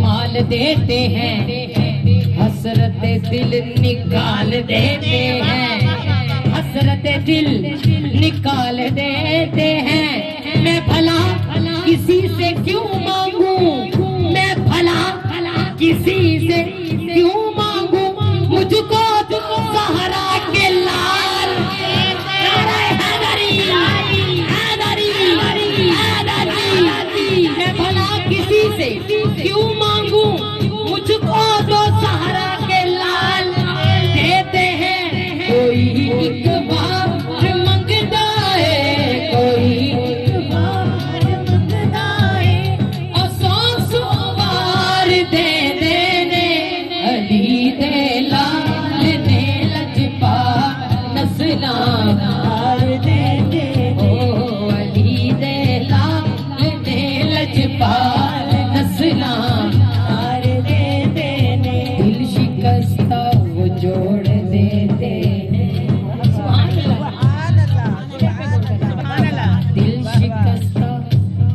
माल देते हैं, हसरत दिल निकाल देते हैं, हसरत दिल निकाल देते हैं। मैं भला किसी से क्यों मांगू, मैं भला किसी से क्यों मांगू, मुझको सहारा के लाल मैं भला किसी से क्यों मांगू, मुझको तो सहारा के लाल देते हैं। कोई एक बार मंगता है, कोई एक बार मंगता है, और 100 बार दे देने। अली दे लाल दे लजपा नस्ला दे दे, ओ अली दे लाल दे लजपा नस्ला दे देने। दिल शिकस्ता वो जोड़ देते हैं, दिल शिकस्ता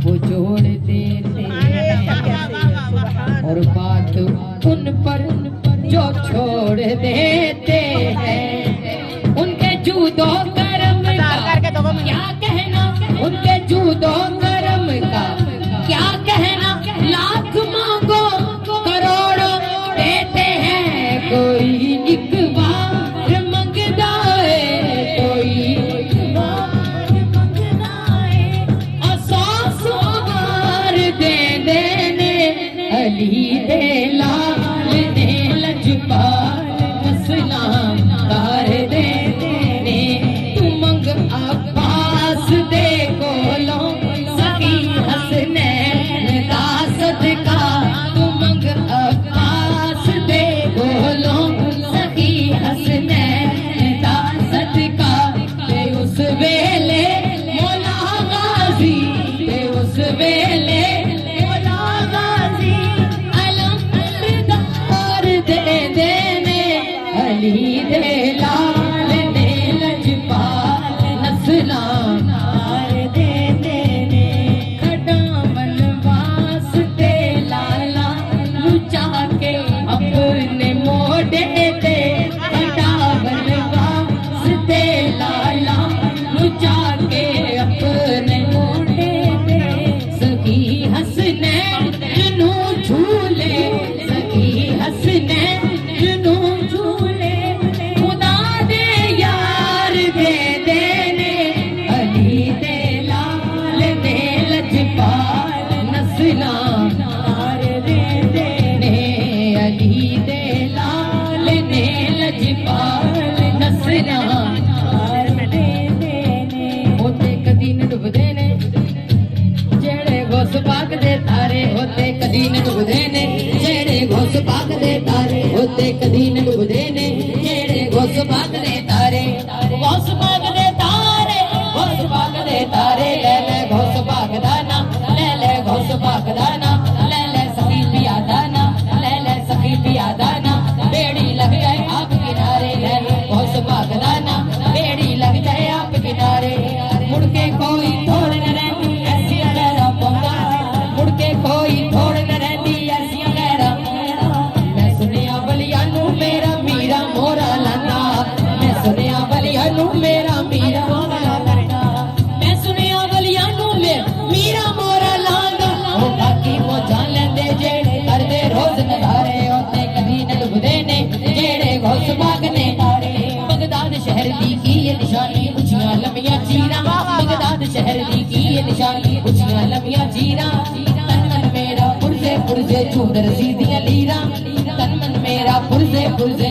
वो जोड़ देते हैं, और बात उन पर जो छोड़ देते हैं। उनके जूदो करम का क्या कहना, उनके जूदो करम का क्या कहना, लाख मांगो करोड़ों देते हैं। कोई एक बार मंगता है, कोई एक बार मंगता है, और 100 बार दे देने। अली दे लाल दे लजपाल मसला तार दे देने। तू मंग अब्बास दे कोलो सखी हसनैन का सदका, तू मंग अब्बास दे कोलो सखी हसनैन का सदका। ते उस वेले मौला गाजी, ते उस वेले मौला गाजी अलमदार दे देने। अली दे लाल दे लजपाल नस्ला दे देने। खड़ा बनवास दे लाला लुचा के अपने मोड़े दे, खड़ा बनवास दे लाला लुचा के अपने मोड़े दे। सखी हसनैन जुनू झूले, सखी हसनैन जुनू झूले, खुदा दे यार दे देने। अली दे लाल दे लजपाल नस्ला दे देने। अली दे लाल दे लजपाल नस्ला दे देने। होते कदी न डुबदे ने जेड़े घुस पाक दे तारे, होते कदी न डुबदे ने जेड़े घुस पाक दे तारे, होते कदी न डुबदे ने जेड़े घुस पाक दे तारे। घुस पाक दे तारे, घुस पाक दे तारे, ले ले घुस पाक दाना, ले ले घुस पाक दाना, ले ले सखी पिया दाना, ले ले सखी पिया दाना। बेड़ी लग जाए आप किनारे, ले ले घुस पाक दाना, बेड़ी लग जाए आप किनारे। मुड़ के कोई थोड़ न रहती ऐसी गहरा पौंगा, मुड़ के कोई थोड़ न रहती ऐसी गहरा। मैं सुनिया बलियानू मेरा मीरा मोरा लांदा, मैं सुनिया बलियानू मेरा मीरा मोरा लांदा, मैं सुनिया बलियानू मीरा मोरा लांदा। ओ बाकी मौजा लेंदे जेड़े करदे रोज नज़ारे, होते कदी न डुबदे ने जेड़े घुस पाकने तारे। बगदाद शहर दी की ये निशानी उचियां लंबियां चीरा, बगदाद शहर दी की ये निशानी उचियां लंबियां चीरा। तन मन मेरा पुरजे पुरजे चूदर सीधियां लीरा, तन मन मेरा पुरजे पुरजे